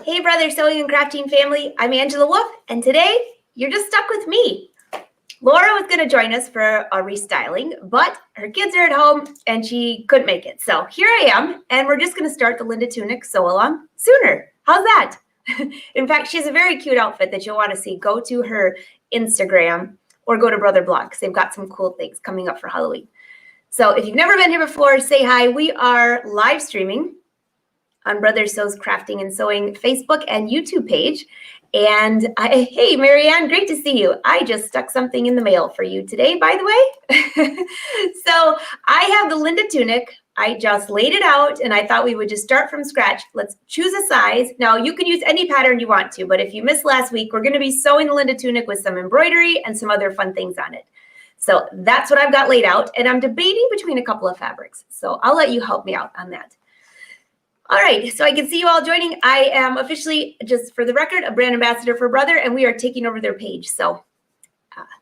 Hey, brother sewing and crafting family, I'm Angela Wolf, and today you're just stuck with me. Laura was going to join us for a restyling, but her kids are at home and she couldn't make it. So here I am, and we're just going to start the Linda Tunic sew along sooner. How's that? In fact, she has a very cute outfit that you'll want to see. Go to her Instagram or go to Brother Blog because they've got some cool things coming up for Halloween. So if you've never been here before, say hi. We are live streaming on Brother Sews Crafting and Sewing Facebook and YouTube page. And hey, Marianne, great to see you. I just stuck something in the mail for you today, by the way. So I have the Linda Tunic. I just laid it out and I thought we would just start from scratch. Let's choose a size. Now you can use any pattern you want to, but if you missed last week, we're gonna be sewing the Linda Tunic with some embroidery and some other fun things on it. So that's what I've got laid out, and I'm debating between a couple of fabrics. So I'll let you help me out on that. All right, so I can see you all joining. I am officially, just for the record, a brand ambassador for Brother, and we are taking over their page. So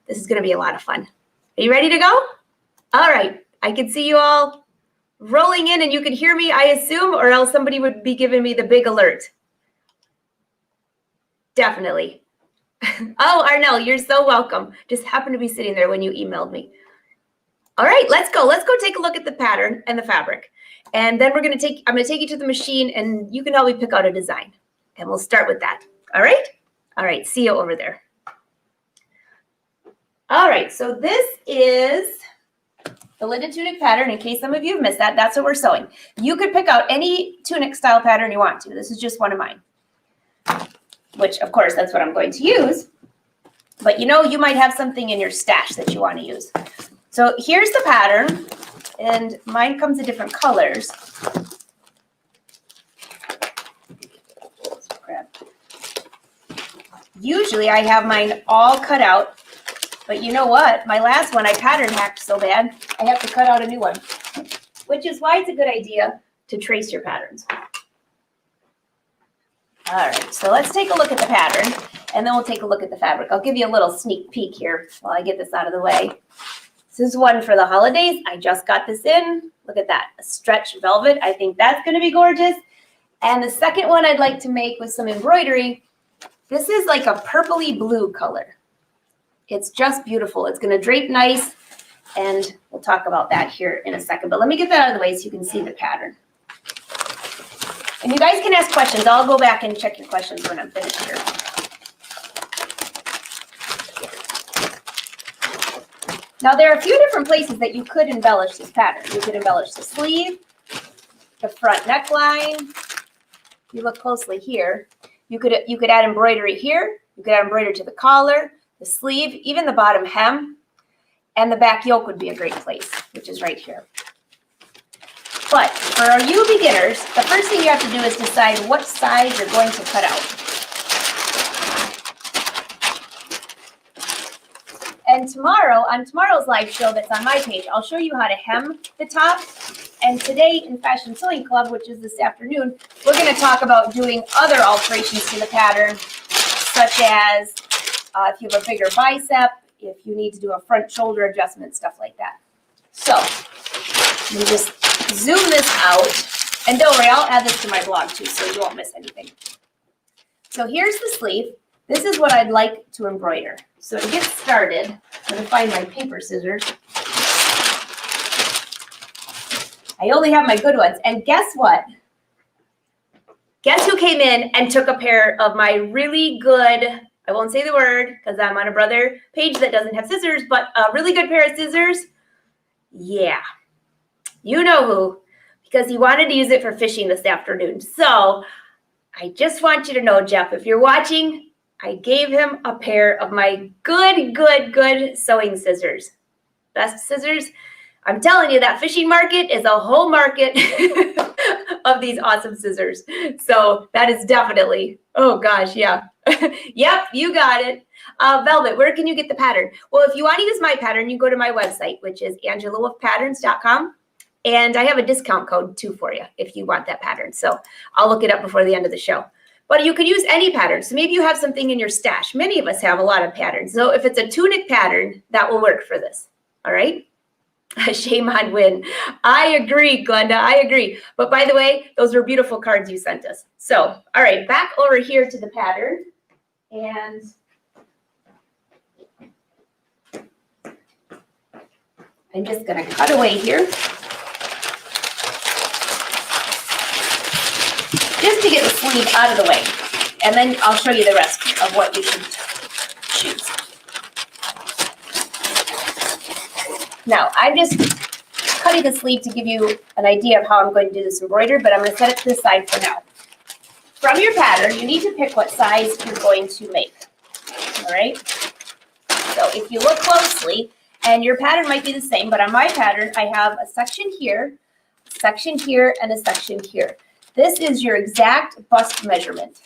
this is going to be a lot of fun. Are you ready to go? All right, I can see you all rolling in, and you can hear me, I assume, or else somebody would be giving me the big alert. Definitely. Oh, Arnell, you're so welcome. Just happened to be sitting there when you emailed me. All right, let's go. Let's go take a look at the pattern and the fabric. And then I'm going to take you to the machine and you can help me pick out a design. And we'll start with that. All right? All right, see you over there. All right, so this is the Linda Tunic pattern. In case some of you have missed that, that's what we're sewing. You could pick out any tunic style pattern you want to. This is just one of mine, which of course that's what I'm going to use. But you know, you might have something in your stash that you want to use. So here's the pattern. And mine comes in different colors. Usually I have mine all cut out, but you know what? My last one I pattern hacked so bad, I have to cut out a new one, which is why it's a good idea to trace your patterns. All right, so let's take a look at the pattern, and then we'll take a look at the fabric. I'll give you a little sneak peek here while I get this out of the way. This is one for the holidays. I just got this in. Look at that, a stretch velvet. I think that's going to be gorgeous. And the second one I'd like to make with some embroidery. This is like a purpley blue color. It's just beautiful. It's going to drape nice, and we'll talk about that here in a second. But let me get that out of the way so you can see the pattern. And you guys can ask questions. I'll go back and check your questions when I'm finished here. Now, there are a few different places that you could embellish this pattern. You could embellish the sleeve, the front neckline. If you look closely here, you could add embroidery here. You could add embroidery to the collar, the sleeve, even the bottom hem, and the back yoke would be a great place, which is right here. But for you beginners, the first thing you have to do is decide what size you're going to cut out. And tomorrow, on tomorrow's live show that's on my page, I'll show you how to hem the top. And today in Fashion Sewing Club, which is this afternoon, we're going to talk about doing other alterations to the pattern, such as if you have a bigger bicep, if you need to do a front shoulder adjustment, stuff like that. So let me just zoom this out. And don't worry, I'll add this to my blog too, so you won't miss anything. So here's the sleeve. This is what I'd like to embroider. So to get started, I'm going to find my paper scissors. I only have my good ones. And guess what? Guess who came in and took a pair of my really good, I won't say the word because I'm on a Brother page that doesn't have scissors, but a really good pair of scissors? Yeah, you know who, because he wanted to use it for fishing this afternoon. So I just want you to know, Jeff, if you're watching, I gave him a pair of my good sewing scissors. Best scissors. I'm telling you, that fishing market is a whole market of these awesome scissors. So that is definitely, oh gosh, yeah. Yep, you got it. Velvet, where can you get the pattern? Well, if you want to use my pattern, you go to my website, which is angelawolfpatterns.com. And I have a discount code too for you if you want that pattern. So I'll look it up before the end of the show. But you could use any pattern. So maybe you have something in your stash. Many of us have a lot of patterns. So if it's a tunic pattern, that will work for this. All right? Shame on Win. I agree, Glenda. I agree. But by the way, those are beautiful cards you sent us. So, all right, back over here to the pattern. And I'm just going to cut away here. Just to get the sleeve out of the way. And then I'll show you the rest of what you should choose. Now, I'm just cutting the sleeve to give you an idea of how I'm going to do this embroidery, but I'm going to set it to the side for now. From your pattern, you need to pick what size you're going to make. All right? So if you look closely, and your pattern might be the same, but on my pattern, I have a section here, and a section here. This is your exact bust measurement.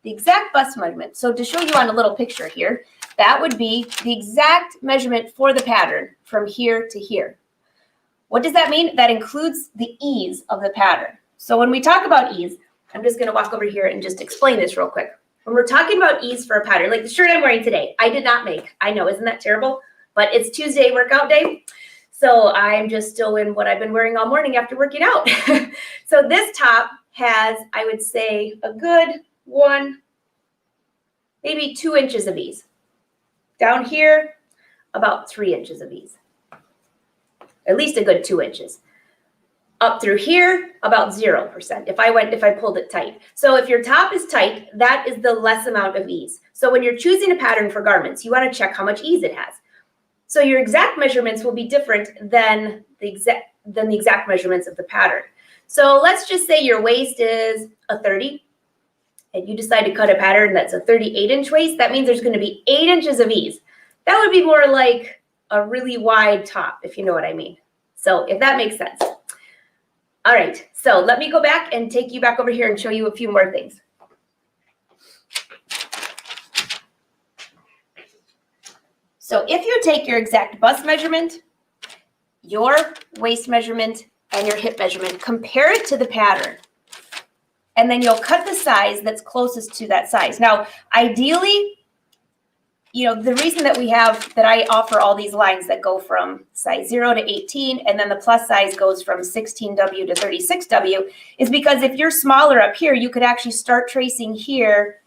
The exact bust measurement. So to show you on a little picture here, that would be the exact measurement for the pattern from here to here. What does that mean? That includes the ease of the pattern. So when we talk about ease, I'm just going to walk over here and just explain this real quick. When we're talking about ease for a pattern, like the shirt I'm wearing today, I did not make. I know, isn't that terrible? But it's Tuesday workout day. So I'm just still in what I've been wearing all morning after working out. So this top has, I would say, a good 1, maybe 2 inches of ease. Down here, about 3 inches of ease. At least a good 2 inches. Up through here, about 0% if I pulled it tight. So if your top is tight, that is the less amount of ease. So when you're choosing a pattern for garments, you want to check how much ease it has. So your exact measurements will be different than the exact measurements of the pattern. So let's just say your waist is a 30, and you decide to cut a pattern that's a 38-inch waist. That means there's going to be 8 inches of ease. That would be more like a really wide top, if you know what I mean. So if that makes sense. All right, so let me go back and take you back over here and show you a few more things. So if you take your exact bust measurement, your waist measurement, and your hip measurement, compare it to the pattern, and then you'll cut the size that's closest to that size. Now, ideally, you know, the reason that I offer all these lines that go from size 0 to 18, and then the plus size goes from 16W to 36W, is because if you're smaller up here, you could actually start tracing here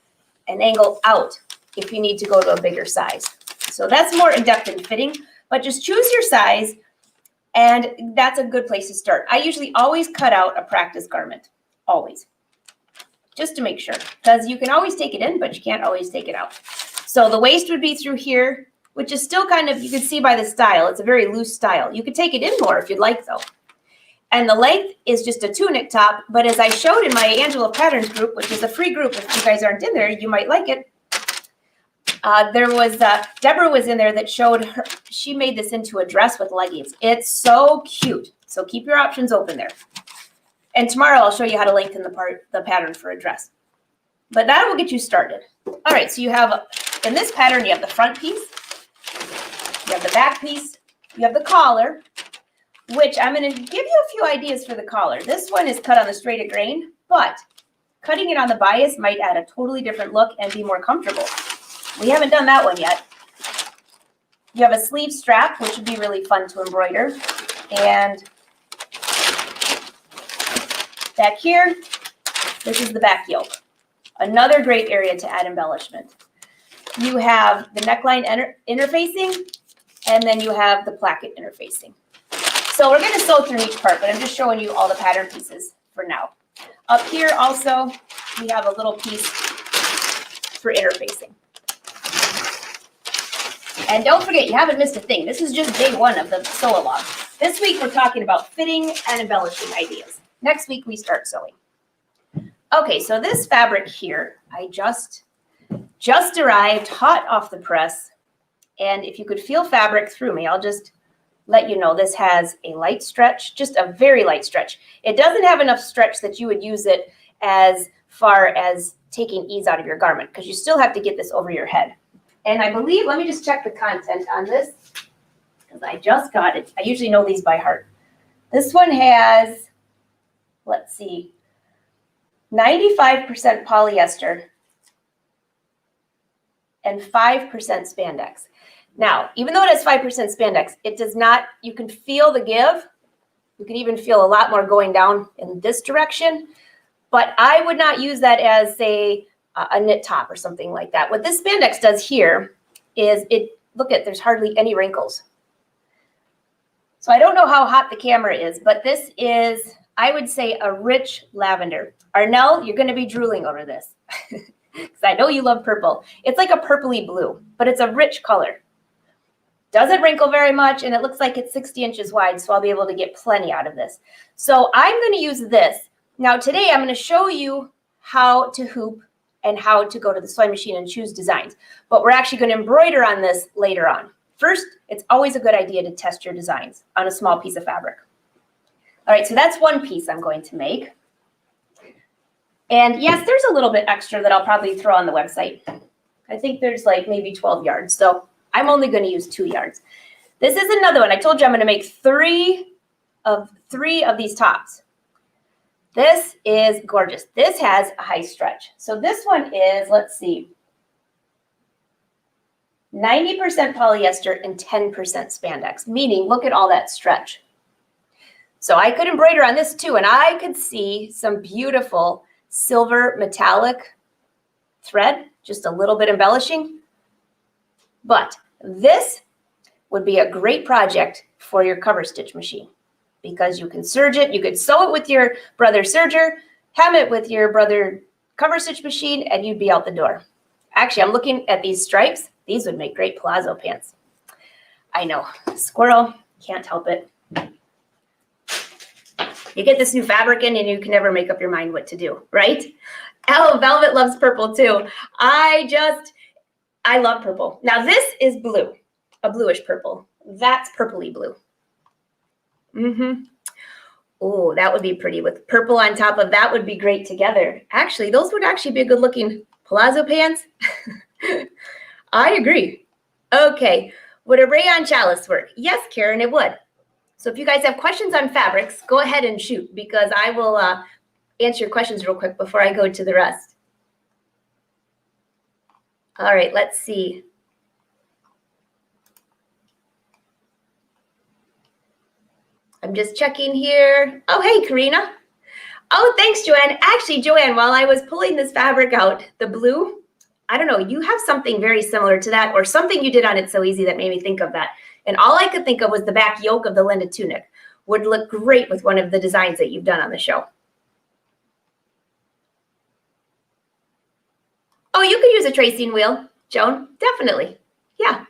and angle out if you need to go to a bigger size. So that's more in-depth in fitting, but just choose your size, and that's a good place to start. I usually always cut out a practice garment, always, just to make sure, because you can always take it in, but you can't always take it out. So the waist would be through here, which is still kind of, you can see by the style, it's a very loose style. You could take it in more if you'd like, though. And the length is just a tunic top, but as I showed in my Angela Patterns group, which is a free group, if you guys aren't in there, you might like it. Deborah was in there that showed her, she made this into a dress with leggings. It's so cute. So keep your options open there. And tomorrow I'll show you how to lengthen the pattern for a dress. But that will get you started. All right, so you have, in this pattern, you have the front piece, you have the back piece, you have the collar, which I'm going to give you a few ideas for the collar. This one is cut on the straight grain, but cutting it on the bias might add a totally different look and be more comfortable. We haven't done that one yet. You have a sleeve strap, which would be really fun to embroider. And back here, this is the back yoke. Another great area to add embellishment. You have the neckline interfacing, and then you have the placket interfacing. So we're going to sew through each part, but I'm just showing you all the pattern pieces for now. Up here also, we have a little piece for interfacing. And don't forget, you haven't missed a thing. This is just day 1 of the sew-along. This week, we're talking about fitting and embellishing ideas. Next week, we start sewing. Okay, so this fabric here, I just arrived hot off the press. And if you could feel fabric through me, I'll just let you know this has a light stretch, just a very light stretch. It doesn't have enough stretch that you would use it as far as taking ease out of your garment, because you still have to get this over your head. And I believe, let me just check the content on this, because I just got it. I usually know these by heart. This one has, let's see, 95% polyester and 5% spandex. Now, even though it has 5% spandex, it does not, you can feel the give. You can even feel a lot more going down in this direction, but I would not use that as, say, a knit top or something like that. What this spandex does here is look at, there's hardly any wrinkles. So I don't know how hot the camera is, but this is, I would say, a rich lavender. Arnell, you're going to be drooling over this because I know you love purple. It's like a purpley blue, but it's a rich color. Doesn't wrinkle very much, and it looks like it's 60 inches wide, so I'll be able to get plenty out of this. So I'm going to use this. Now today I'm going to show you how to hoop and how to go to the sewing machine and choose designs. But we're actually going to embroider on this later on. First, it's always a good idea to test your designs on a small piece of fabric. All right, so that's one piece I'm going to make. And yes, there's a little bit extra that I'll probably throw on the website. I think there's like maybe 12 yards. So I'm only going to use 2 yards. This is another one. I told you I'm going to make three of these tops. This is gorgeous. This has a high stretch. So this one is, let's see, 90% polyester and 10% spandex, meaning look at all that stretch. So I could embroider on this too, and I could see some beautiful silver metallic thread, just a little bit embellishing. But this would be a great project for your cover stitch machine because you can serge it. You could sew it with your brother serger, hem it with your brother cover stitch machine, and you'd be out the door. Actually, I'm looking at these stripes. These would make great palazzo pants. I know, squirrel, can't help it. You get this new fabric in and you can never make up your mind what to do, right? Oh, Velvet loves purple too. I love purple. Now this is blue, a bluish purple. That's purpley blue. Oh, that would be pretty with purple on top of that would be great together. Actually, those would actually be a good looking palazzo pants. I agree. Okay, would a rayon chalice work? Yes, Karen, it would. So if you guys have questions on fabrics, go ahead and shoot because I will answer your questions real quick before I go to the rest. All right, let's see. I'm just checking here. Oh, hey, Karina. Oh, thanks, Joanne. Actually, Joanne, while I was pulling this fabric out, the blue, I don't know, you have something very similar to that or something you did on It So Easy that made me think of that. And all I could think of was the back yoke of the Linda tunic. Would look great with one of the designs that you've done on the show. Oh, you could use a tracing wheel, Joan. Definitely. Yeah.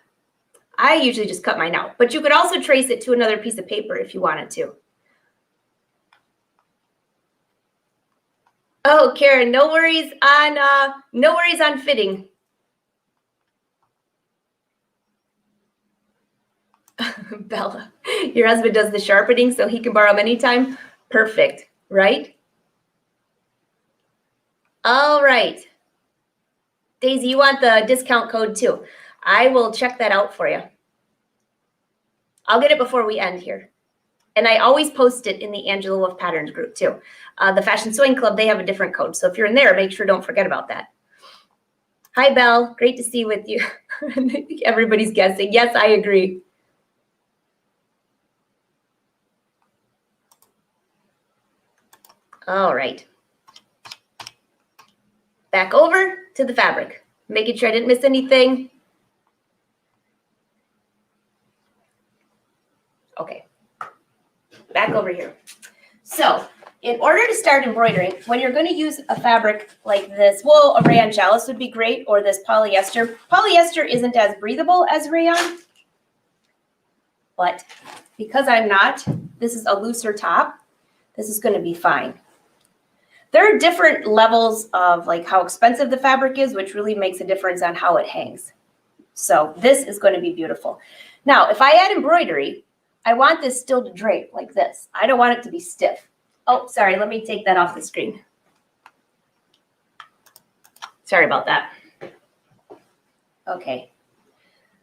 I usually just cut mine out. But you could also trace it to another piece of paper if you wanted to. Oh, Karen, no worries on fitting. Bella, your husband does the sharpening so he can borrow them anytime. Perfect, right? All right. Daisy, you want the discount code too. I will check that out for you. I'll get it before we end here. And I always post it in the Angela Wolf Patterns group too. The Fashion Sewing Club, they have a different code. So if you're in there, make sure don't forget about that. Hi, Belle. Great to see with you. Everybody's guessing. Yes, I agree. All right. Back over to the fabric, making sure I didn't miss anything. Okay, back over here. So in order to start embroidering, when you're going to use a fabric like this, well, a rayon chalice would be great, or this polyester. Polyester isn't as breathable as rayon, but because I'm not, this is a looser top, this is going to be fine. There are different levels of like how expensive the fabric is, which really makes a difference on how it hangs. So this is going to be beautiful. Now, if I add embroidery, I want this still to drape like this. I don't want it to be stiff. Oh, sorry. Let me take that off the screen. Sorry about that. Okay.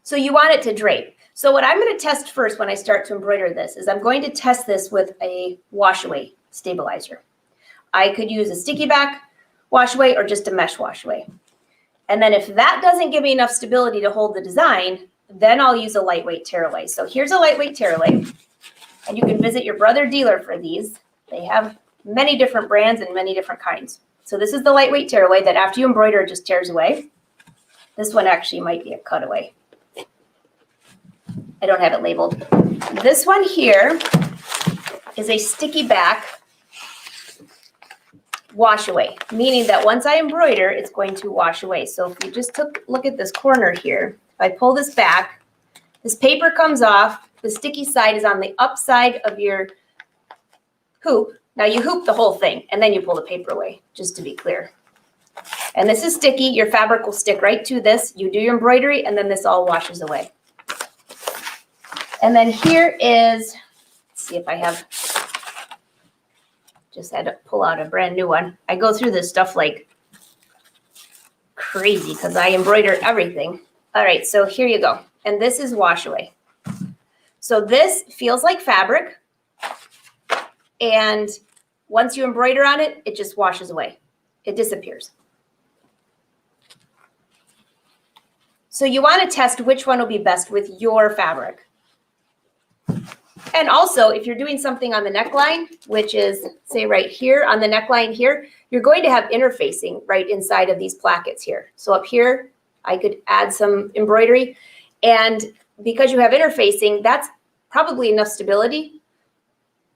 So you want it to drape. So what I'm going to test first when I start to embroider this is I'm going to test this with a wash away stabilizer. I could use a sticky back wash away or just a mesh wash away. And then if that doesn't give me enough stability to hold the design, then I'll use a lightweight tearaway. So here's a lightweight tearaway, and you can visit your brother dealer for these. They have many different brands and many different kinds. So this is the lightweight tearaway that after you embroider, it just tears away. This one actually might be a cutaway. I don't have it labeled. This one here is a sticky back wash away, meaning that once I embroider, it's going to wash away. So if you just look at this corner here, if I pull this back, this paper comes off, the sticky side is on the upside of your hoop. Now you hoop the whole thing and then you pull the paper away, just to be clear. And this is sticky, your fabric will stick right to this. You do your embroidery and then this all washes away. And then here is, let's see if I have, just had to pull out a brand new one. I go through this stuff like crazy because I embroider everything. All right, so here you go. And this is wash away. So this feels like fabric. And once you embroider on it, it just washes away. It disappears. So you want to test which one will be best with your fabric. And also, if you're doing something on the neckline, which is, say, right here on the neckline here, you're going to have interfacing right inside of these plackets here. So up here, I could add some embroidery. And because you have interfacing, that's probably enough stability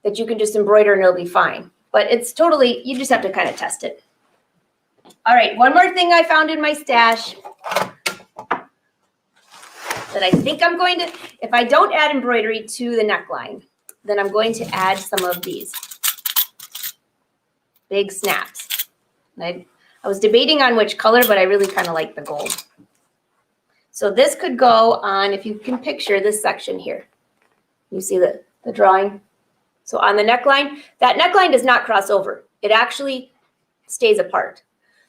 that you can just embroider and it'll be fine. But it's totally, you just have to kind of test it. All right, one more thing I found in my stash that I think I'm going to, if I don't add embroidery to the neckline, then I'm going to add some of these big snaps. I was debating on which color, but I really kind of like the gold. So this could go on, if you can picture this section here. You see the drawing? So on the neckline, that neckline does not cross over. It actually stays apart.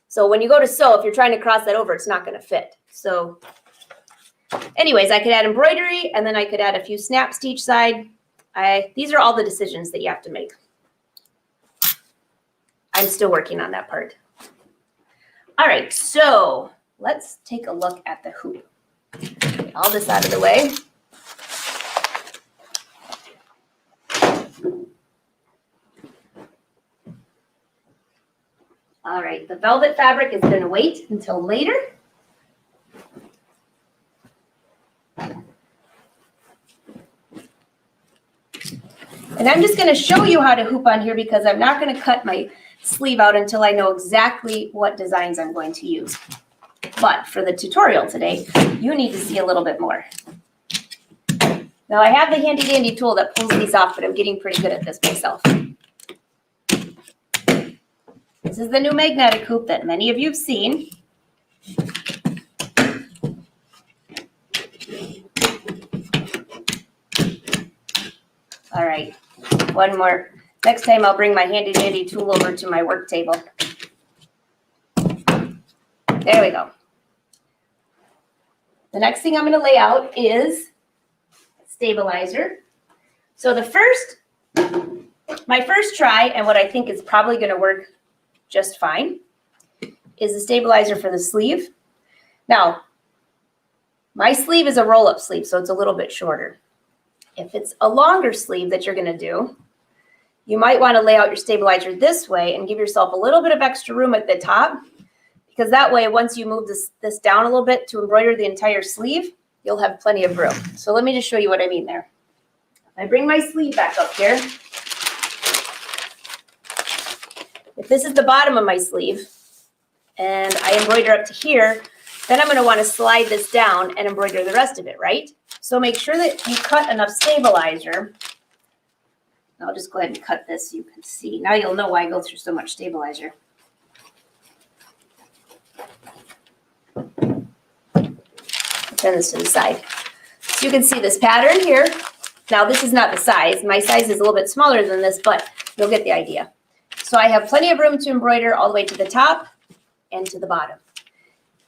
So when you go to sew, if you're trying to cross that over, it's not going to fit. So anyways, I could add embroidery and then I could add a few snaps to each side. These are all the decisions that you have to make. I'm still working on that part. All right, so let's take a look at the hoop. Get all this out of the way. All right, the velvet fabric is going to wait until later. And I'm just going to show you how to hoop on here because I'm not going to cut my sleeve out until I know exactly what designs I'm going to use. But for the tutorial today, you need to see a little bit more. Now I have the handy dandy tool that pulls these off, but I'm getting pretty good at this myself. This is the new magnetic hoop that many of you have seen. All right, one more. Next time I'll bring my handy dandy tool over to my work table. There we go. The next thing I'm going to lay out is stabilizer. So my first try, and what I think is probably going to work just fine, is the stabilizer for the sleeve. Now, my sleeve is a roll-up sleeve, so it's a little bit shorter. If it's a longer sleeve that you're going to do, you might want to lay out your stabilizer this way and give yourself a little bit of extra room at the top, because that way, once you move this down a little bit to embroider the entire sleeve, you'll have plenty of room. So let me just show you what I mean there. I bring my sleeve back up here. If this is the bottom of my sleeve and I embroider up to here, then I'm going to want to slide this down and embroider the rest of it, right? So make sure that you cut enough stabilizer. I'll just go ahead and cut this so you can see. Now you'll know why I go through so much stabilizer. Turn this to the side. So you can see this pattern here. Now this is not the size. My size is a little bit smaller than this, but you'll get the idea. So I have plenty of room to embroider all the way to the top and to the bottom.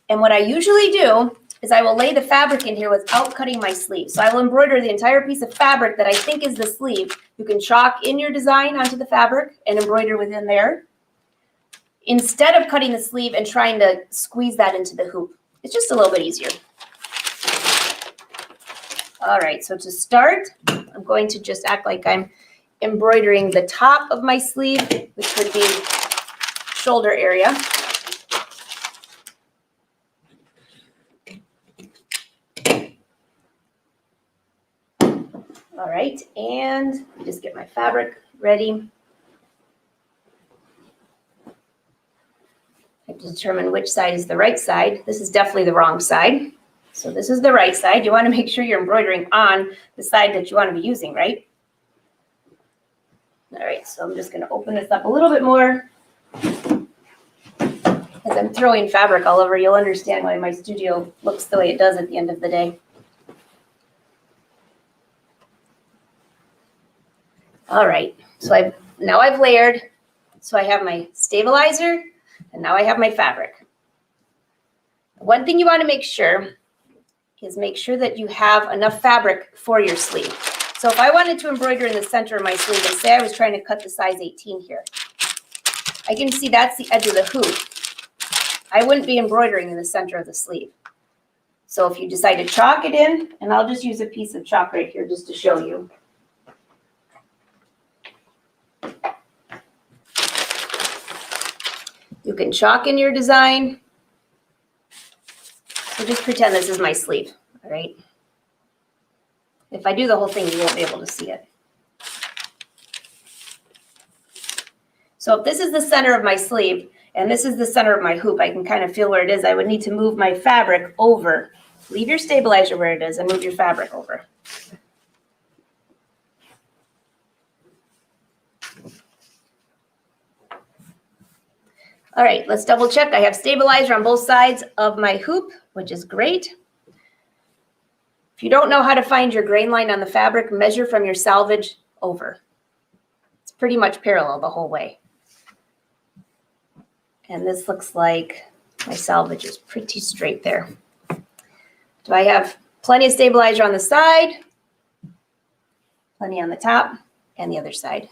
And what I usually do is I will lay the fabric in here without cutting my sleeve. So I will embroider the entire piece of fabric that I think is the sleeve. You can chalk in your design onto the fabric and embroider within there, instead of cutting the sleeve and trying to squeeze that into the hoop. It's just a little bit easier. All right, so to start, I'm going to just act like I'm embroidering the top of my sleeve, which would be shoulder area. All right, and just get my fabric ready. I have to determine which side is the right side. This is definitely the wrong side. So this is the right side. You want to make sure you're embroidering on the side that you want to be using, right? All right, so I'm just going to open this up a little bit more. As I'm throwing fabric all over, you'll understand why my studio looks the way it does at the end of the day. All right, so now I've layered. So I have my stabilizer, and now I have my fabric. One thing you want to make sure is make sure that you have enough fabric for your sleeve. So if I wanted to embroider in the center of my sleeve, and say I was trying to cut the size 18 here, I can see that's the edge of the hoop. I wouldn't be embroidering in the center of the sleeve. So if you decide to chalk it in, and I'll just use a piece of chalk right here just to show you. You can chalk in your design. So just pretend this is my sleeve, all right? If I do the whole thing, you won't be able to see it. So if this is the center of my sleeve, and this is the center of my hoop, I can kind of feel where it is. I would need to move my fabric over. Leave your stabilizer where it is and move your fabric over. All right, let's double check. I have stabilizer on both sides of my hoop, which is great. If you don't know how to find your grain line on the fabric, measure from your selvage over. It's pretty much parallel the whole way. And this looks like my selvage is pretty straight there. Do I have plenty of stabilizer on the side? Plenty on the top and the other side.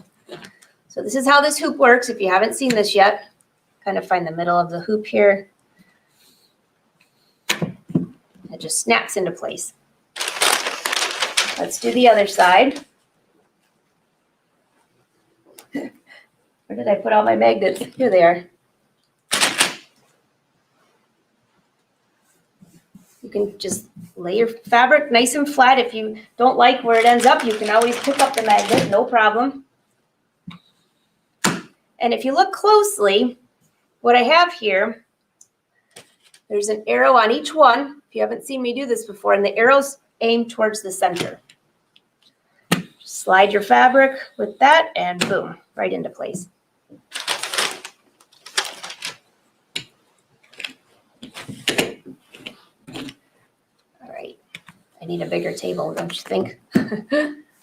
So this is how this hoop works. If you haven't seen this yet, kind of find the middle of the hoop here. It just snaps into place. Let's do the other side. Where did I put all my magnets? Here they are. You can just lay your fabric nice and flat. If you don't like where it ends up, you can always pick up the magnet, no problem. And if you look closely, what I have here, there's an arrow on each one. If you haven't seen me do this before, and the arrows aim towards the center. Just slide your fabric with that and boom, right into place. All right, I need a bigger table, don't you think?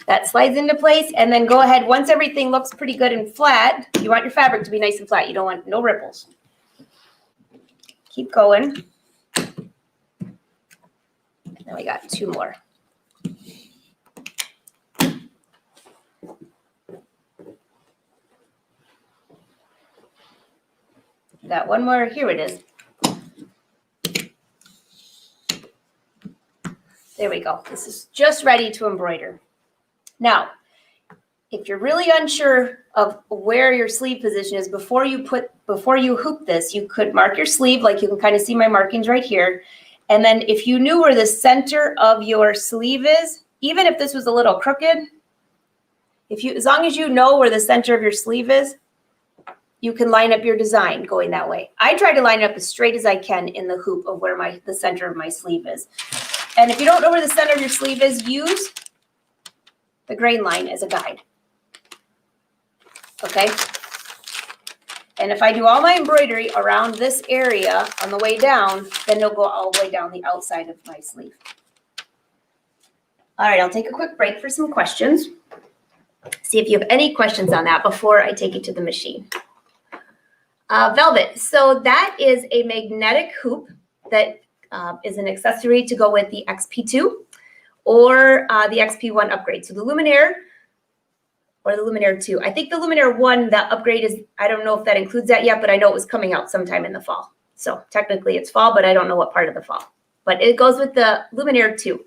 That slides into place, and then go ahead. Once everything looks pretty good and flat, you want your fabric to be nice and flat. You don't want no ripples. Keep going. Now we got two more. Got one more. Here it is. There we go. This is just ready to embroider. Now, if you're really unsure of where your sleeve position is before you hoop this, you could mark your sleeve, like you can kind of see my markings right here. And then if you knew where the center of your sleeve is, even if this was a little crooked, as long as you know where the center of your sleeve is, you can line up your design going that way. I try to line it up as straight as I can in the hoop of where the center of my sleeve is. And if you don't know where the center of your sleeve is, use the grain line as a guide. Okay? And if I do all my embroidery around this area on the way down, then it'll go all the way down the outside of my sleeve. All right, I'll take a quick break for some questions. See if you have any questions on that before I take it to the machine. Velvet, so that is a magnetic hoop that is an accessory to go with the XP2 or the XP1 upgrade. So the Luminaire or the Luminaire 2. I think the Luminaire 1, that upgrade is, I don't know if that includes that yet, but I know it was coming out sometime in the fall. So technically it's fall, but I don't know what part of the fall. But it goes with the Luminaire 2.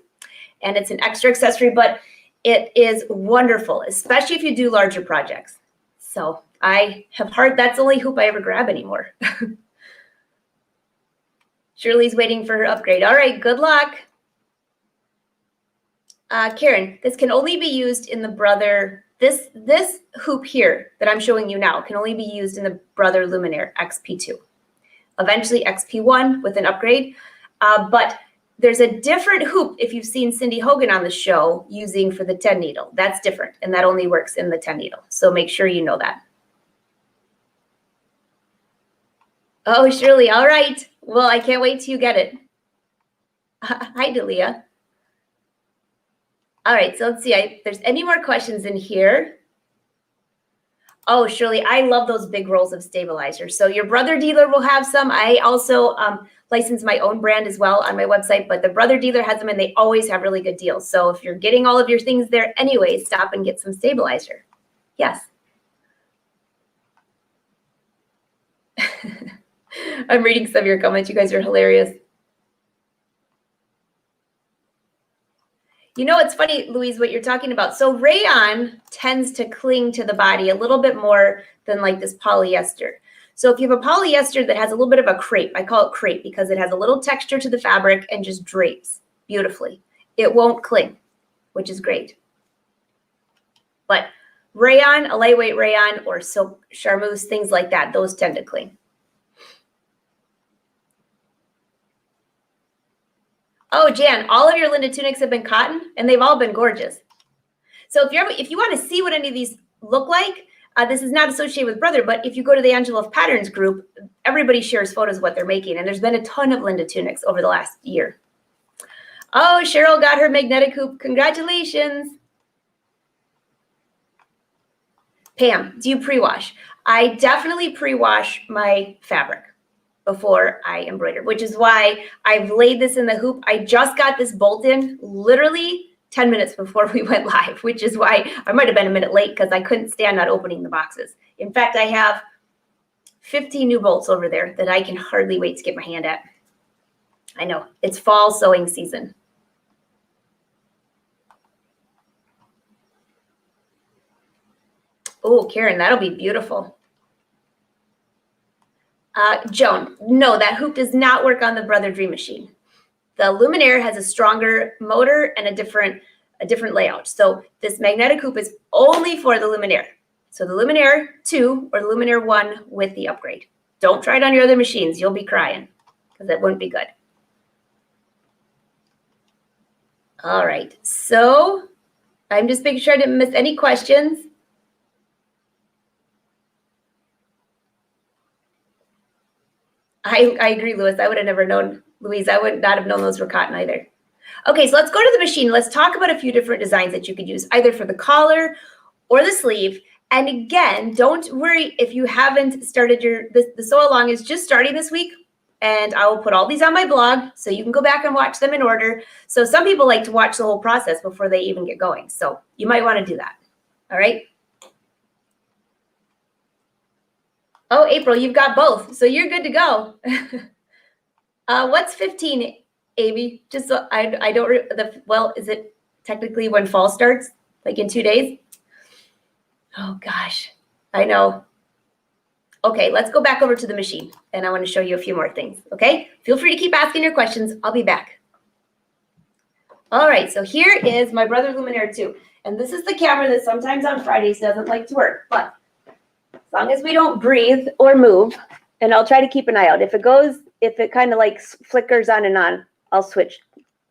and it's an extra accessory, but it is wonderful, especially if you do larger projects. So I have heard that's the only hoop I ever grab anymore. Shirley's waiting for her upgrade. All right, good luck. Karen, this can only be used in the Brother, this hoop here that I'm showing you now can only be used in the Brother Luminaire XP2. Eventually XP1 with an upgrade, but there's a different hoop if you've seen Cindy Hogan on the show using for the 10 needle. That's different, and that only works in the 10 needle. So make sure you know that. Oh, Shirley, all right. Well, I can't wait till you get it. Hi, Delia. All right, so let's see if there's any more questions in here. Oh, Shirley, I love those big rolls of stabilizer. So your Brother dealer will have some. I also license my own brand as well on my website, but the Brother dealer has them and they always have really good deals. So if you're getting all of your things there anyway, stop and get some stabilizer. Yes. I'm reading some of your comments. You guys are hilarious. You know, it's funny, Louise, what you're talking about. So rayon tends to cling to the body a little bit more than like this polyester. So if you have a polyester that has a little bit of a crepe, I call it crepe because it has a little texture to the fabric and just drapes beautifully. It won't cling, which is great. But rayon, a lightweight rayon or silk charmeuse, things like that, those tend to cling. Oh, Jan, all of your Linda tunics have been cotton, and they've all been gorgeous. So if you want to see what any of these look like, this is not associated with Brother, but if you go to the Angela of Patterns group, everybody shares photos of what they're making, and there's been a ton of Linda tunics over the last year. Oh, Cheryl got her magnetic hoop. Congratulations. Pam, do you pre-wash? I definitely pre-wash my fabric before I embroider, which is why I've laid this in the hoop. I just got this bolt in literally 10 minutes before we went live, which is why I might have been a minute late because I couldn't stand not opening the boxes. In fact, I have 15 new bolts over there that I can hardly wait to get my hand at. I know, it's fall sewing season. Oh, Karen, that'll be beautiful. Joan, no, that hoop does not work on the Brother Dream Machine. The Luminaire has a stronger motor and a different layout. So this magnetic hoop is only for the Luminaire. So the Luminaire 2 or the Luminaire 1 with the upgrade. Don't try it on your other machines. You'll be crying because it wouldn't be good. All right, so I'm just making sure I didn't miss any questions. I agree, Louis. I would have never known, Louise, I would not have known those were cotton either. Okay, so let's go to the machine. Let's talk about a few different designs that you could use either for the collar or the sleeve. And again, don't worry if you haven't started the sew along is just starting this week. And I will put all these on my blog so you can go back and watch them in order. So some people like to watch the whole process before they even get going. So you might want to do that. All right. Oh, April, you've got both. So you're good to go. What's 15, Amy? Just so I don't, well, is it technically when fall starts? Like in 2 days? Oh gosh, I know. Okay, let's go back over to the machine and I want to show you a few more things, okay? Feel free to keep asking your questions. I'll be back. All right, so here is my Brother Luminaire 2. And this is the camera that sometimes on Fridays doesn't like to work, but as long as we don't breathe or move, and I'll try to keep an eye out. If it kind of like flickers on and on, I'll switch.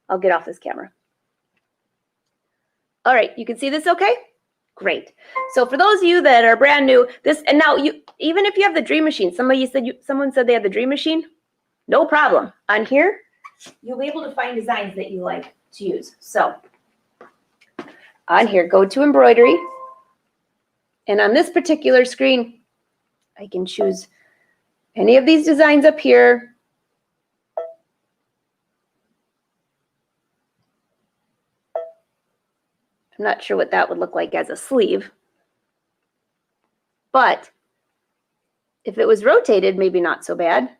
I'll get off this camera. All right, you can see this okay? Great. So for those of you that are brand new, and now even if you have the Dream Machine, someone said they had the Dream Machine, no problem. On here, you'll be able to find designs that you like to use. So on here, go to embroidery. And on this particular screen, I can choose any of these designs up here. I'm not sure what that would look like as a sleeve. But if it was rotated, maybe not so bad.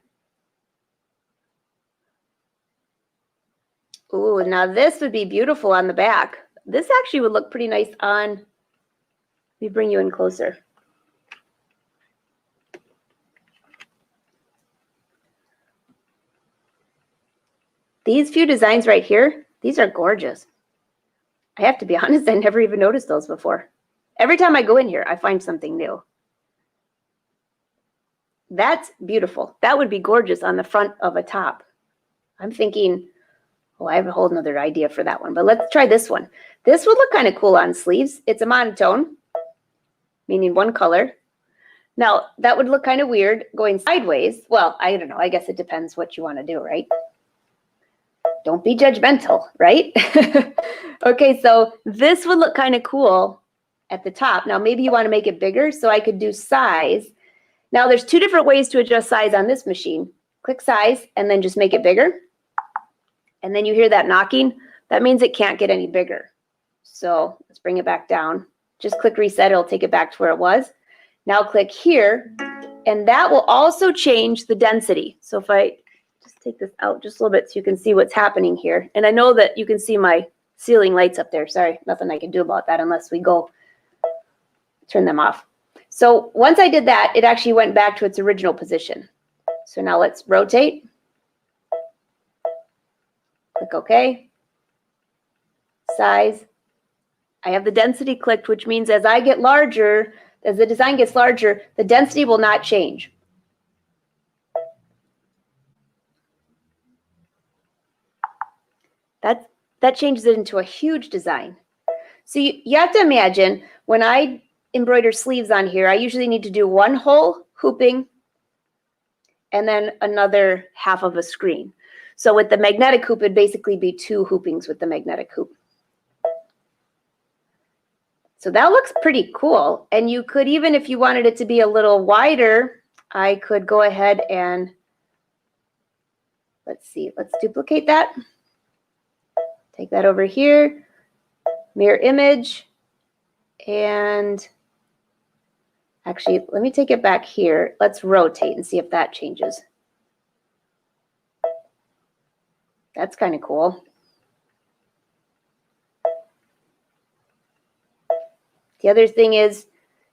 Ooh, now this would be beautiful on the back. This actually would look pretty nice on, let me bring you in closer. These few designs right here, these are gorgeous. I have to be honest, I never even noticed those before. Every time I go in here, I find something new. That's beautiful. That would be gorgeous on the front of a top. I'm thinking, oh, I have a whole nother idea for that one, but let's try this one. This would look kind of cool on sleeves. It's a monotone, meaning one color. Now, that would look kind of weird going sideways. Well, I don't know. I guess it depends what you want to do, right? Don't be judgmental, right? Okay, so this would look kind of cool at the top. Now, maybe you want to make it bigger, so I could do size. Now, there's two different ways to adjust size on this machine. Click size, and then just make it bigger. And then you hear that knocking. That means it can't get any bigger. So let's bring it back down. Just click reset. It'll take it back to where it was. Now click here, and that will also change the density. So if I just take this out just a little bit so you can see what's happening here. And I know that you can see my ceiling lights up there. Sorry, nothing I can do about that unless we go turn them off. So once I did that, it actually went back to its original position. So now let's rotate. Click OK. Size. I have the density clicked, which means as I get larger, as the design gets larger, the density will not change. That changes it into a huge design. So you have to imagine when I embroider sleeves on here, I usually need to do one whole hooping and then another half of a screen. So with the magnetic hoop, it'd basically be two hoopings with the magnetic hoop. So that looks pretty cool. And you could, even if you wanted it to be a little wider, I could go ahead and, let's see, let's duplicate that. Take that over here, mirror image, and actually, let me take it back here. Let's rotate and see if that changes. That's kind of cool. The other thing is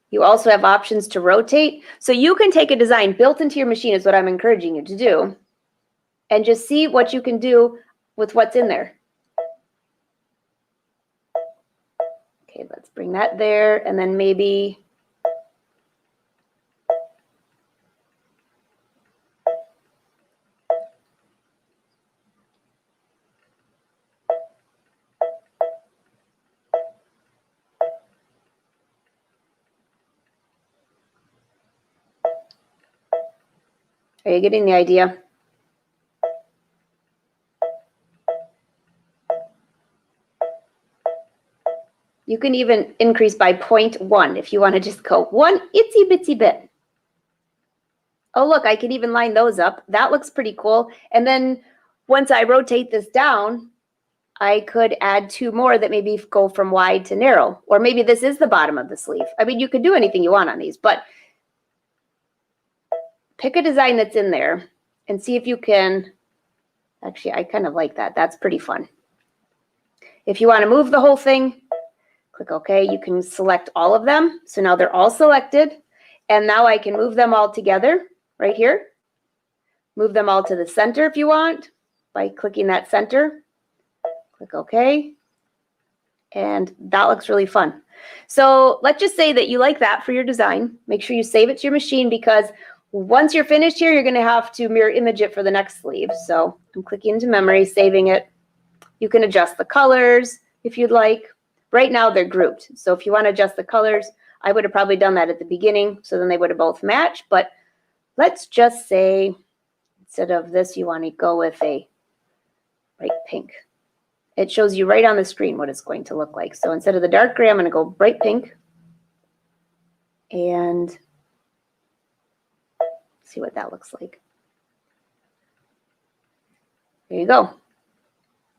you also have options to rotate. So you can take a design built into your machine is what I'm encouraging you to do, and just see what you can do with what's in there. Okay, let's bring that there, and then maybe are you getting the idea? You can even increase by 0.1 if you want to just go one itsy bitsy bit. Oh, look, I can even line those up. That looks pretty cool. And then once I rotate this down, I could add two more that maybe go from wide to narrow. Or maybe this is the bottom of the sleeve. I mean, you could do anything you want on these, but pick a design that's in there and see if you can. Actually, I kind of like that. That's pretty fun. If you want to move the whole thing, click OK. You can select all of them. So now they're all selected. And now I can move them all together right here. Move them all to the center if you want by clicking that center. Click OK. And that looks really fun. So let's just say that you like that for your design. Make sure you save it to your machine, because once you're finished here, you're going to have to mirror image it for the next sleeve. So I'm clicking into memory, saving it. You can adjust the colors if you'd like. Right now they're grouped. So if you want to adjust the colors, I would have probably done that at the beginning, so then they would have both matched. But let's just say instead of this, you want to go with a bright pink. It shows you right on the screen what it's going to look like. So instead of the dark gray, I'm going to go bright pink. And see what that looks like. There you go.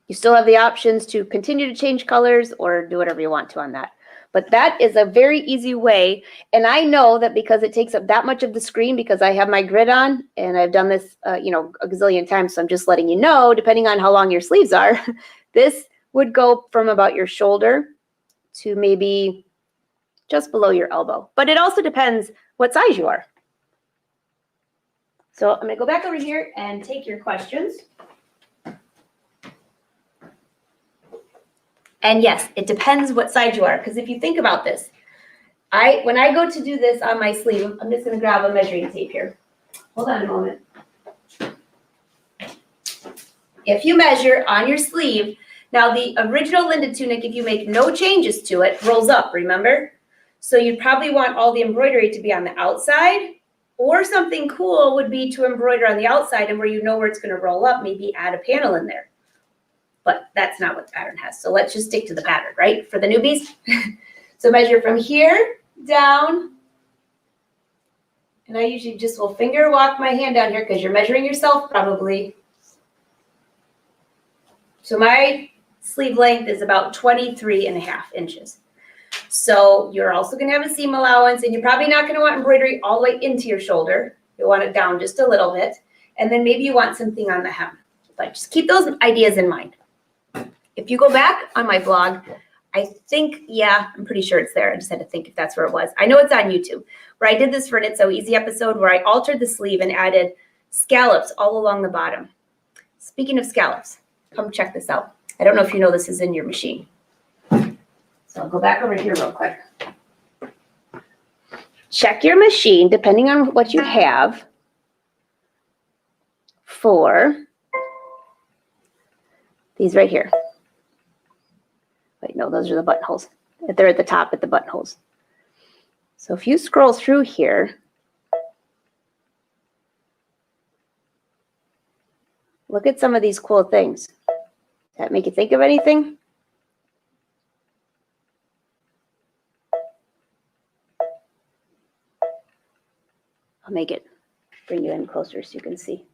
You still have the options to continue to change colors or do whatever you want to on that. But that is a very easy way. And I know that because it takes up that much of the screen, because I have my grid on and I've done this, you know, a gazillion times. So I'm just letting you know, depending on how long your sleeves are, this would go from about your shoulder to maybe just below your elbow. But it also depends what size you are. So I'm going to go back over here and take your questions. And yes, it depends what size you are. Because if you think about this, when I go to do this on my sleeve, I'm just going to grab a measuring tape here. Hold on a moment. If you measure on your sleeve, now the original Linda tunic, if you make no changes to it, rolls up, remember? So you'd probably want all the embroidery to be on the outside, or something cool would be to embroider on the outside, and where you know where it's going to roll up, maybe add a panel in there. But that's not what the pattern has. So let's just stick to the pattern, right? For the newbies. So measure from here down. And I usually just will finger walk my hand down here because you're measuring yourself probably. So my sleeve length is about 23.5 inches. So you're also going to have a seam allowance, and you're probably not going to want embroidery all the way into your shoulder. You'll want it down just a little bit. And then maybe you want something on the hem. But just keep those ideas in mind. If you go back on my blog, I think, yeah, I'm pretty sure it's there. I just had to think if that's where it was. I know it's on YouTube, where I did this for an It's So Easy episode where I altered the sleeve and added scallops all along the bottom. Speaking of scallops, come check this out. I don't know if you know this is in your machine. So I'll go back over here real quick. Check your machine, depending on what you have, for these right here. Wait, no, those are the buttonholes. They're at the top at the buttonholes. So if you scroll through here, look at some of these cool things. Does that make you think of anything? I'll make it, bring you in closer so you can see.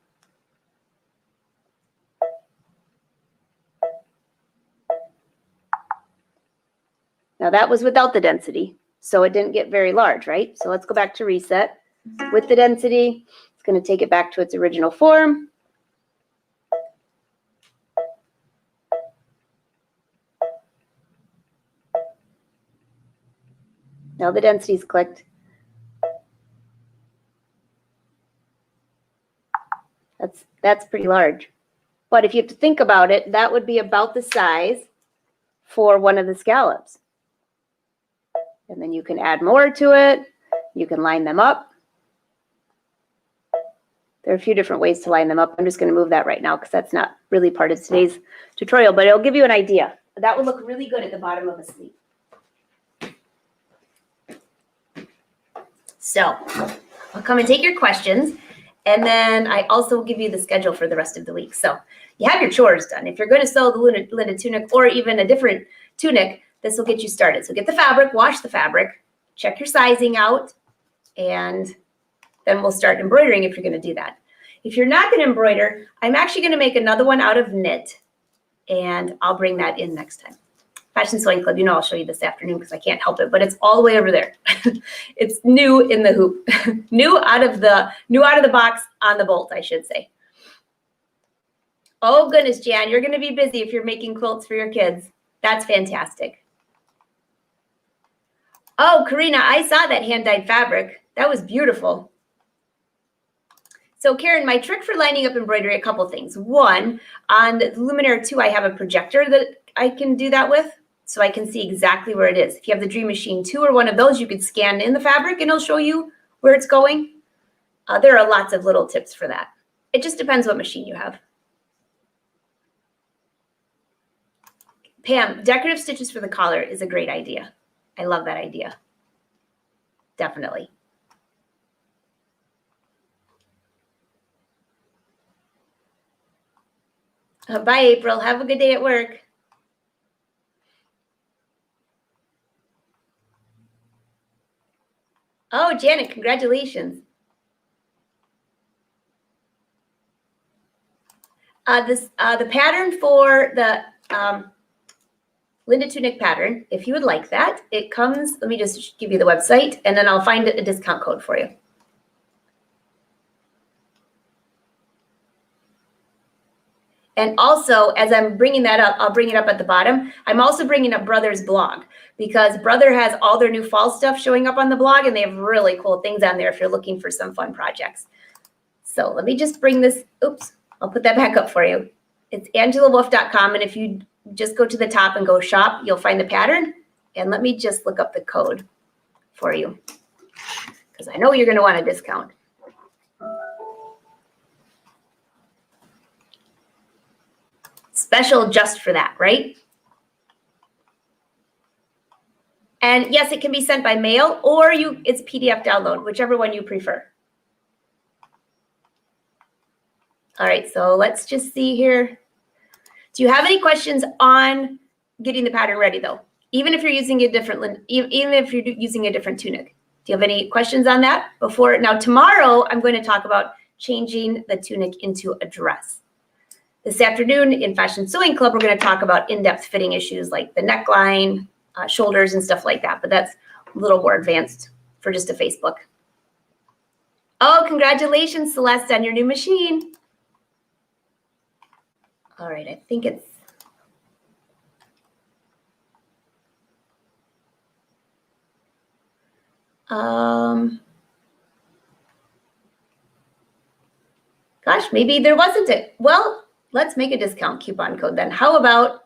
Now that was without the density, so it didn't get very large, right? So let's go back to reset. With the density, it's going to take it back to its original form. Now the density's clicked. That's pretty large. But if you have to think about it, that would be about the size for one of the scallops. And then you can add more to it. You can line them up. There are a few different ways to line them up. I'm just going to move that right now because that's not really part of today's tutorial, but it'll give you an idea. That would look really good at the bottom of a sleeve. So I'll come and take your questions, and then I also will give you the schedule for the rest of the week. So you have your chores done. If you're going to sew the Linda tunic or even a different tunic, this will get you started. So get the fabric, wash the fabric, check your sizing out, and then we'll start embroidering if you're going to do that. If you're not going to embroider, I'm actually going to make another one out of knit, and I'll bring that in next time. Fashion Sewing Club, you know I'll show you this afternoon because I can't help it, but it's all the way over there. It's new in the hoop. new out of the box on the bolt, I should say. Oh goodness, Jan, you're going to be busy if you're making quilts for your kids. That's fantastic. Oh, Karina, I saw that hand-dyed fabric. That was beautiful. So Karen, my trick for lining up embroidery, a couple things. One, on the Luminaire 2, I have a projector that I can do that with, so I can see exactly where it is. If you have the Dream Machine 2 or one of those, you could scan in the fabric and it'll show you where it's going. There are lots of little tips for that. It just depends what machine you have. Pam, decorative stitches for the collar is a great idea. I love that idea. Definitely. Bye, April. Have a good day at work. Oh, Janet, congratulations. The pattern for the Linda Tunic pattern, if you would like that. It comes, let me just give you the website, and then I'll find a discount code for you. And also, as I'm bringing that up, I'll bring it up at the bottom. I'm also bringing up Brother's blog, because Brother has all their new fall stuff showing up on the blog, and they have really cool things on there if you're looking for some fun projects. So let me just bring this, oops, I'll put that back up for you. It's angelawolf.com, and if you just go to the top and go shop, you'll find the pattern. And let me just look up the code for you, because I know you're going to want a discount. Special just for that, right? And yes, it can be sent by mail, or it's PDF download, whichever one you prefer. All right, so let's just see here. Do you have any questions on getting the pattern ready though? Even if you're using a different, even if you're using a different tunic. Do you have any questions on that before? Now tomorrow, I'm going to talk about changing the tunic into a dress. This afternoon in Fashion Sewing Club, we're going to talk about in-depth fitting issues like the neckline, shoulders, and stuff like that. But that's a little more advanced for just a Facebook. Oh, congratulations, Celeste, on your new machine. All right, I think it's. Gosh, maybe there wasn't it. Well, let's make a discount coupon code then. How about,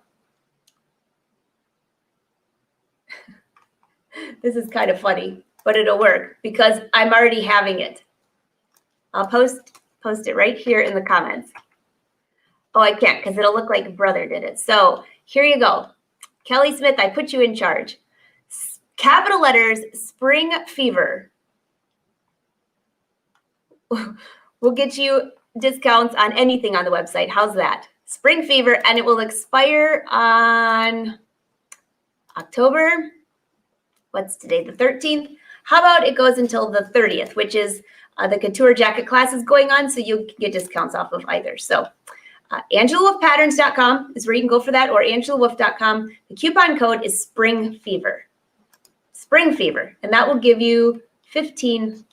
this is kind of funny, but it'll work because I'm already having it. I'll post it right here in the comments. Oh, I can't because it'll look like Brother did it. So here you go. Kelly Smith, I put you in charge. Capital letters, Spring Fever. We'll get you discounts on anything on the website. How's that? Spring Fever, and it will expire on October. What's today? The 13th. How about it goes until the 30th, which is the couture jacket class is going on, so you get discounts off of either. So AngelaWolfPatterns.com is where you can go for that, or AngelaWolf.com. The coupon code is Spring Fever. Spring Fever, and that will give you 15%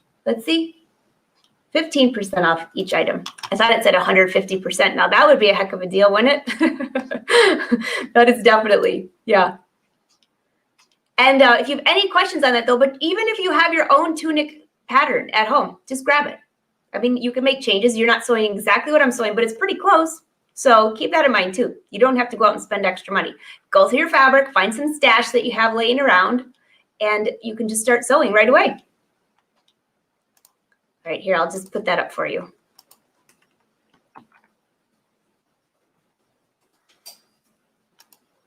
off each item. I thought it said 150%. Now that would be a heck of a deal, wouldn't it? That is definitely, yeah. And if you have any questions on that though, but even if you have your own tunic pattern at home, just grab it. I mean, you can make changes. You're not sewing exactly what I'm sewing, but it's pretty close. So keep that in mind too. You don't have to go out and spend extra money. Go through your fabric, find some stash that you have laying around, and you can just start sewing right away. All right, here, I'll just put that up for you.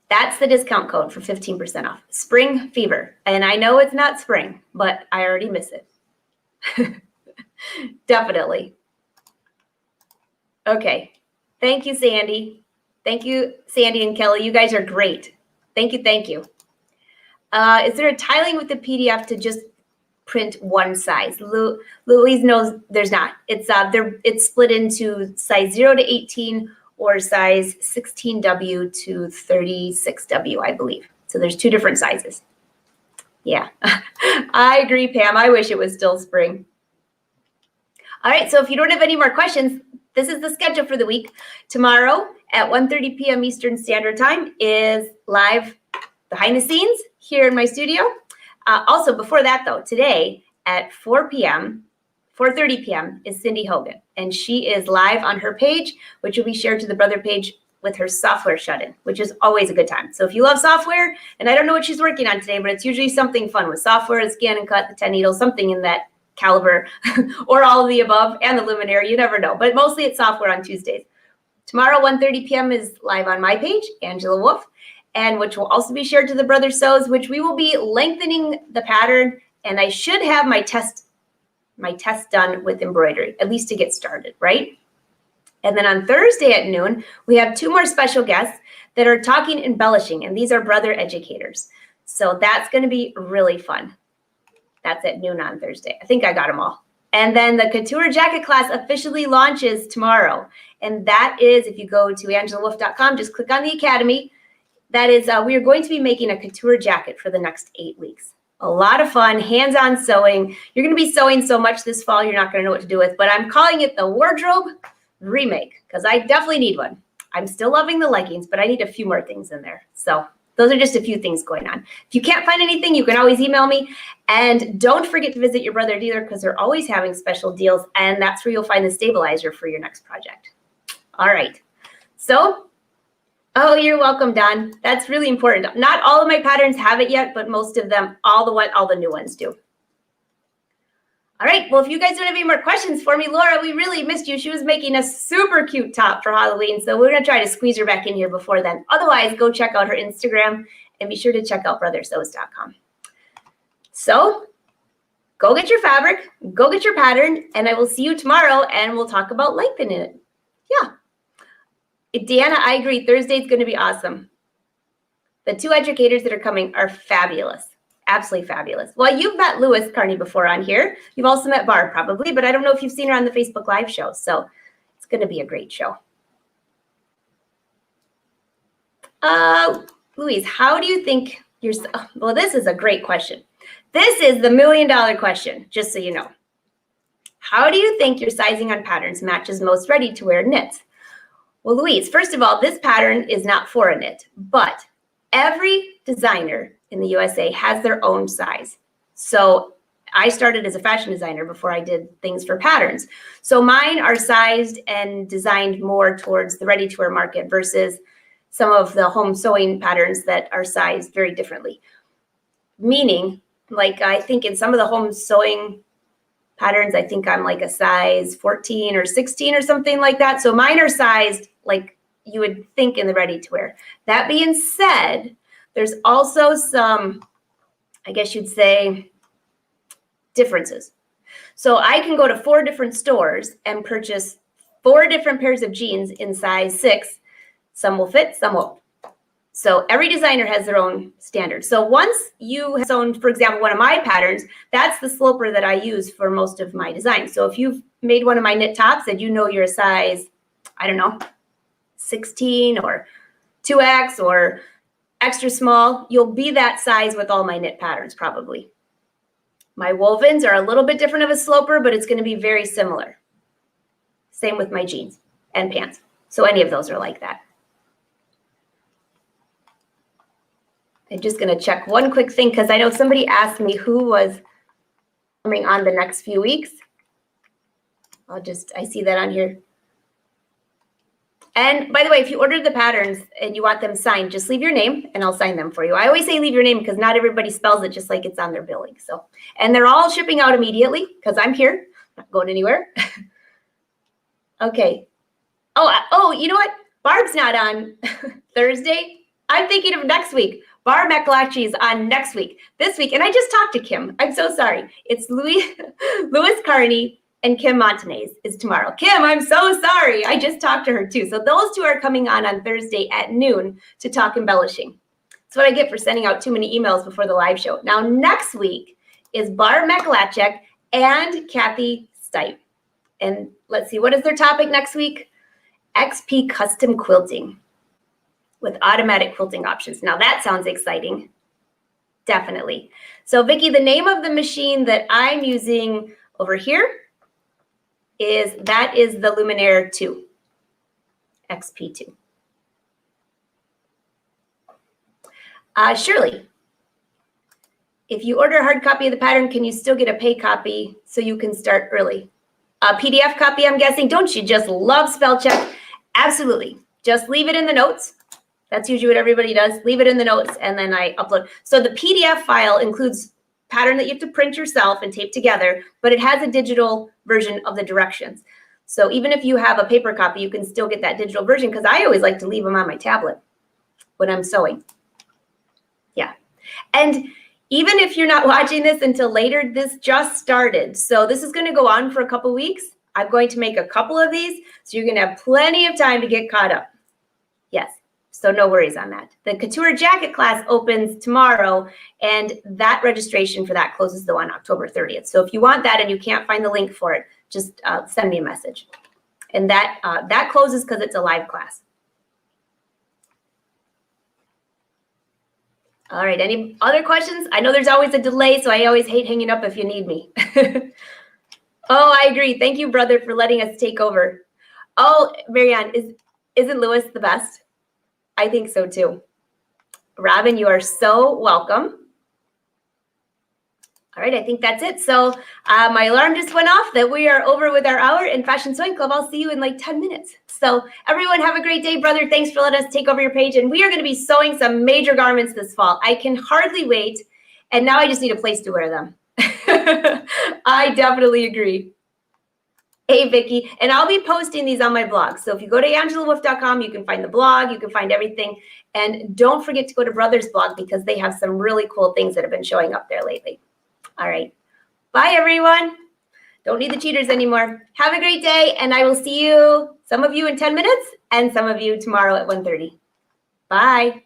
That's the discount code for 15% off. Spring Fever. And I know it's not spring, but I already miss it. Definitely. Okay. Thank you, Sandy. Thank you, Sandy and Kelly. You guys are great. Thank you. Thank you. Is there a tiling with the PDF to just print one size? Louise knows there's not. It's split into size 0 to 18 or size 16W to 36W, I believe. So there's two different sizes. Yeah, I agree, Pam. I wish it was still spring. All right, so if you don't have any more questions, this is the schedule for the week. Tomorrow at 1:30 p.m. Eastern Standard Time is live behind the scenes here in my studio. Also, before that, though, today at 4:30 p.m. is Cindy Hogan, and she is live on her page, which will be shared to the Brother page with her software shut-in, which is always a good time. So if you love software, and I don't know what she's working on today, but it's usually something fun with software, the scan and cut, the 10 needles, something in that caliber, or all of the above, and the luminary, you never know. But mostly it's software on Tuesdays. Tomorrow, 1:30 p.m. is live on my page, Angela Wolf, and which will also be shared to the Brother Sews, which we will be lengthening the pattern, and I should have my test done with embroidery, at least to get started, right? And then on Thursday at noon, we have two more special guests that are talking embellishing, and these are Brother educators. So that's going to be really fun. That's at noon on Thursday. I think I got them all. And then the couture jacket class officially launches tomorrow. And that is, if you go to angelawolf.com, just click on the academy. that is, we are going to be making a couture jacket for the next 8 weeks. A lot of fun, hands-on sewing. You're going to be sewing so much this fall, you're not going to know what to do with, but I'm calling it the wardrobe remake because I definitely need one. I'm still loving the leggings, but I need a few more things in there. So those are just a few things going on. If you can't find anything, you can always email me. And don't forget to visit your brother dealer because they're always having special deals, and that's where you'll find the stabilizer for your next project. All right. So, oh, you're welcome, Don. That's really important. Not all of my patterns have it yet, but most of them, all the new ones do. All right, well, if you guys don't have any more questions for me, Laura, we really missed you. She was making a super cute top for Halloween, so we're gonna try to squeeze her back in here before then. Otherwise, go check out her Instagram and be sure to check out brothersews.com. So go get your fabric, go get your pattern, and I will see you tomorrow and we'll talk about lengthening it. Yeah. Deanna, I agree. Thursday is gonna be awesome. The 2 educators that are coming are fabulous. Absolutely fabulous. Well, you've met Lewis Carney before on here. You've also met Barb probably, but I don't know if you've seen her on the Facebook Live show. So it's going to be a great show. Louise, how do you think you're, well, this is a great question. This is the $1 million question, just so you know. How do you think your sizing on patterns matches most ready-to-wear knits? Well, Louise, first of all, this pattern is not for a knit, but every designer in the USA has their own size. So I started as a fashion designer before I did things for patterns. So mine are sized and designed more towards the ready-to-wear market versus some of the home sewing patterns that are sized very differently. Meaning, like I think in some of the home sewing patterns, I think I'm like a size 14 or 16 or something like that. So mine are sized like you would think in the ready-to-wear. That being said, there's also some, I guess you'd say, differences. So I can go to 4 different stores and purchase 4 different pairs of jeans in size 6. Some will fit, some won't. So every designer has their own standards. So once you have sewn, for example, one of my patterns, that's the sloper that I use for most of my designs. So if you've made one of my knit tops and you know you're a size, I don't know, 16 or 2X or extra small, you'll be that size with all my knit patterns probably. My wovens are a little bit different of a sloper, but it's going to be very similar. Same with my jeans and pants. So any of those are like that. I'm just going to check one quick thing because I know somebody asked me who was coming on the next few weeks. I see that on here. And by the way, if you ordered the patterns and you want them signed, just leave your name and I'll sign them for you. I always say leave your name because not everybody spells it just like it's on their billing. So, and they're all shipping out immediately because I'm here, not going anywhere. Okay. Oh, you know what? Barb's not on Thursday. I'm thinking of next week. Barb McLachie is on next week. This week, and I just talked to Kim. I'm so sorry. It's Lewis Carney and Kim Montanez is tomorrow. Kim, I'm so sorry. I just talked to her too. So those 2 are coming on Thursday at noon to talk embellishing. That's what I get for sending out too many emails before the live show. Now, next week is Barb McLachie and Kathy Stipe. And let's see, what is their topic next week? XP custom quilting with automatic quilting options. Now that sounds exciting. Definitely. So Vicki, the name of the machine that I'm using over here is the Luminaire 2, XP2. Shirley, if you order a hard copy of the pattern, can you still get a pay copy so you can start early? A PDF copy, I'm guessing. Don't you just love spell check? Absolutely. Just leave it in the notes. That's usually what everybody does. Leave it in the notes and then I upload. So the PDF file includes pattern that you have to print yourself and tape together, but it has a digital version of the directions. So even if you have a paper copy, you can still get that digital version because I always like to leave them on my tablet when I'm sewing. Yeah. And even if you're not watching this until later, this just started. So this is going to go on for a couple weeks. I'm going to make a couple of these, so you're going to have plenty of time to get caught up. Yes. So no worries on that. The couture jacket class opens tomorrow, and that registration for that closes though on October 30th. So if you want that and you can't find the link for it, just send me a message. And that closes because it's a live class. All right, any other questions? I know there's always a delay, so I always hate hanging up if you need me. Oh, I agree. Thank you, brother, for letting us take over. Oh, Marianne, isn't Lewis the best? I think so too. Robin, you are so welcome. All right, I think that's it. So my alarm just went off that we are over with our hour in Fashion Sewing Club. I'll see you in like 10 minutes. So everyone have a great day, brother. Thanks for letting us take over your page. And we are going to be sewing some major garments this fall. I can hardly wait. And now I just need a place to wear them. I definitely agree. Hey, Vicki. And I'll be posting these on my blog. So if you go to angelawolf.com, you can find the blog. You can find everything. And don't forget to go to Brother's blog because they have some really cool things that have been showing up there lately. All right. Bye, everyone. Don't need the cheaters anymore. Have a great day, and I will see you, some of you in 10 minutes, and some of you tomorrow at 1:30. Bye.